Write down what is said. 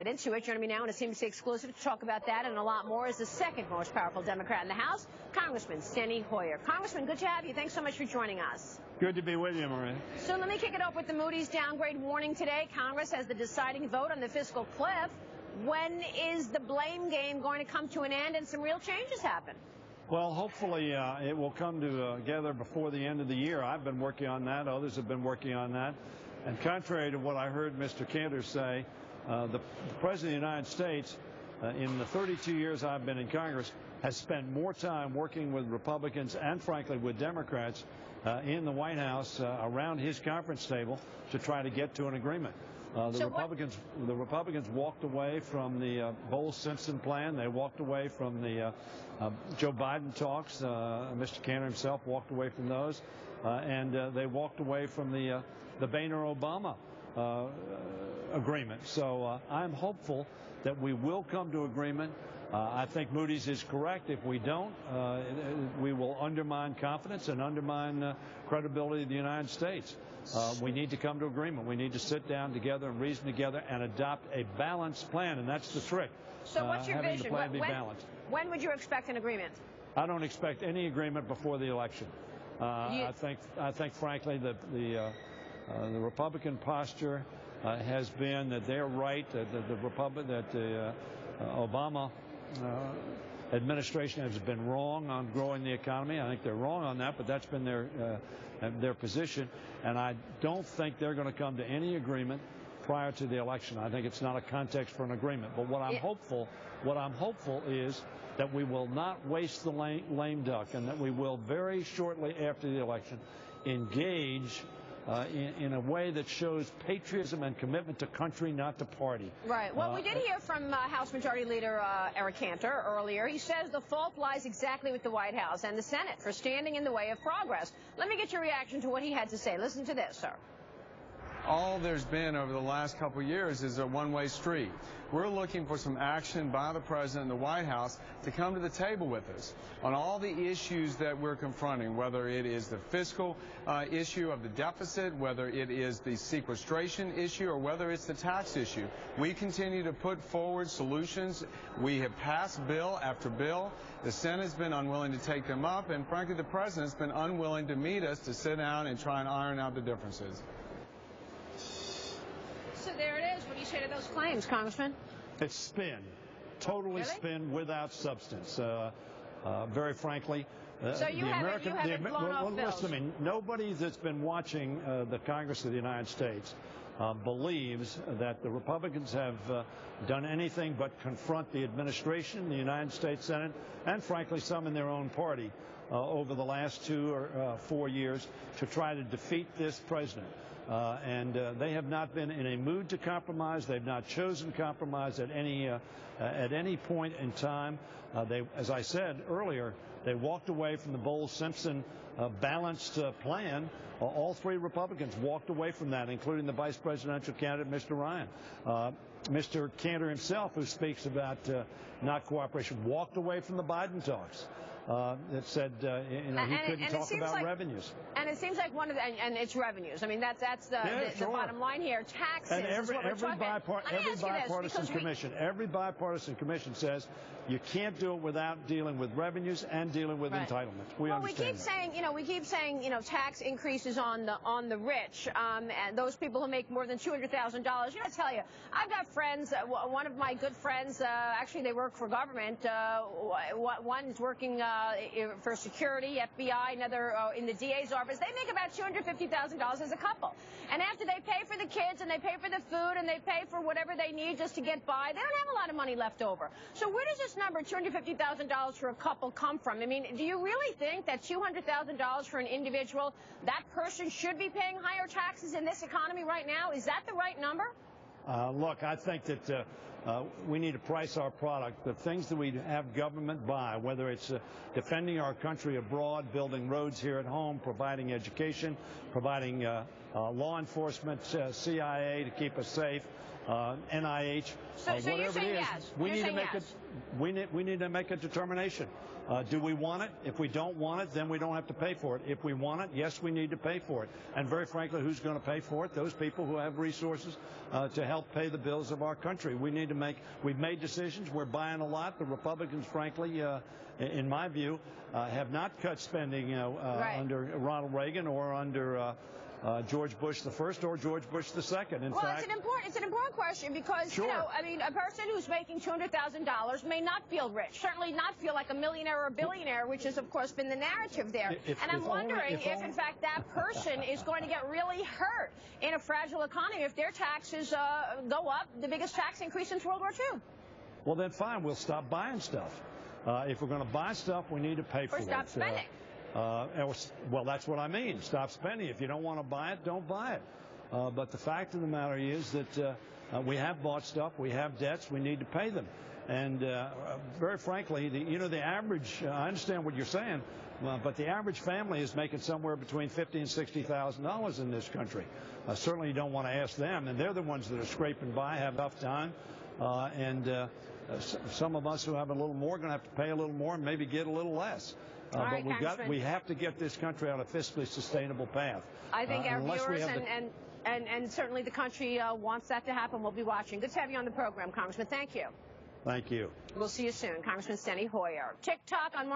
Into it. Joining me now in a CNBC exclusive to talk about that and a lot more is the second most powerful Democrat in the House, Congressman Steny Hoyer. Congressman, good to have you. Thanks so much for joining us. Good to be with you, Maria. So let me kick it off with the Moody's downgrade warning today. Congress has the deciding vote on the fiscal cliff. When is the blame game going to come to an end and some real changes happen? Well, hopefully it will come together before the end of the year. I've been working on that. Others have been working on that. And contrary to what I heard Mr. Cantor say, the President of the United States, in the 32 years I've been in Congress, has spent more time working with Republicans and, frankly, with Democrats in the White House around his conference table to try to get to an agreement. The Republicans walked away from the Bowles-Simpson plan. They walked away from the Joe Biden talks. Mr. Cantor himself walked away from those. And they walked away from the Boehner-Obama agreement. So I'm hopeful that we will come to agreement. I think Moody's is correct. If we don't, we will undermine confidence and undermine credibility of the United States. We need to come to agreement. We need to sit down together and reason together and adopt a balanced plan, and that's the trick. So what's your having vision? The plan be balanced. When would you expect an agreement? I don't expect any agreement before the election. I think, frankly, that the Republican posture has been that they're right, that the Obama administration has been wrong on growing the economy. I think they're wrong on that, but that's been their position. And I don't think they're going to come to any agreement prior to the election. I think it's not a context for an agreement. But what I'm hopeful is that we will not waste the lame duck, and that we will very shortly after the election engage in a way that shows patriotism and commitment to country, not to party. Right. Well, we did hear from House Majority Leader Cantor earlier. He says the fault lies exactly with the White House and the Senate for standing in the way of progress. Let me get your reaction to what he had to say. Listen to this, sir. All there's been over the last couple of years is a one-way street. We're looking for some action by the President and the White House to come to the table with us on all the issues that we're confronting, whether it is the fiscal issue of the deficit, whether it is the sequestration issue, or whether it's the tax issue. We continue to put forward solutions. We have passed bill after bill. The Senate's been unwilling to take them up, and frankly, the President's been unwilling to meet us to sit down and try and iron out the differences. So there it is. What do you say to those claims, Congressman? It's spin. Totally spin without substance. Very frankly, so you haven't blown off bills. Listen to me. Nobody that's been watching the Congress of the United States believes that the Republicans have done anything but confront the administration, the United States Senate, and frankly some in their own party over the last 2 or 4 years to try to defeat this president. And they have not been in a mood to compromise. They've not chosen compromise at any point in time. As I said earlier, they walked away from the Bowles-Simpson balanced plan. All three Republicans walked away from that, including the vice presidential candidate, Mr. Ryan. Mr. Cantor himself, who speaks about not cooperation, walked away from the Biden talks. That said, he couldn't talk about revenues. And it seems like and it's revenues. I mean, that's the bottom line here. Taxes. And every bipartisan commission says you can't do it without dealing with revenues and dealing with entitlements. We keep saying, tax increases on the rich, and those people who make more than $200,000. I tell you, I've got friends. One of my good friends, actually, they work for government. One's working for security, FBI, another in the DA's office. They make about $250,000 as a couple. And after they pay for the kids and they pay for the food and they pay for whatever they need just to get by, they don't have a lot of money left over. So where does this number, $250,000 for a couple, come from? I mean, do you really think that $200,000 for an individual, that person should be paying higher taxes in this economy right now? Is that the right number? Look, I think that we need to price our product. The things that we have government buy, whether it's defending our country abroad, building roads here at home, providing education, providing law enforcement, CIA to keep us safe, NIH, So whatever you're saying it is. yes. We You're need to saying make yes. we need to make a determination. Do we want it? If we don't want it, then we don't have to pay for it. If we want it, yes, we need to pay for it. And very frankly, who's going to pay for it? Those people who have resources to help pay the bills of our country. We've made decisions. We're buying a lot. The Republicans, frankly, in my view, have not cut spending under Ronald Reagan or under George Bush the first or George Bush the second. In fact, it's an important question because, sure. you know, I mean, a person who's making $200,000 may not feel rich, certainly not feel like a millionaire or a billionaire, which has, of course, been the narrative there. And I'm wondering if, in fact, that person is going to get really hurt in a fragile economy if their taxes go up, the biggest tax increase since World War II. Well, then fine, we'll stop buying stuff. If we're going to buy stuff, we need to pay for it. Or stop spending. Well, that's what I mean. Stop spending. If you don't want to buy it, don't buy it. But the fact of the matter is that we have bought stuff. We have debts. We need to pay them. And very frankly, the average, I understand what you're saying, but the average family is making somewhere between $50,000 and $60,000 in this country. Certainly you don't want to ask them. And they're the ones that are scraping by, have enough time. Some of us who have a little more are going to have to pay a little more and maybe get a little less. But we have to get this country on a fiscally sustainable path. I think our viewers and certainly the country wants that to happen. We'll be watching. Good to have you on the program, Congressman. Thank you. Thank you. We'll see you soon. Congressman Steny Hoyer. TikTok on March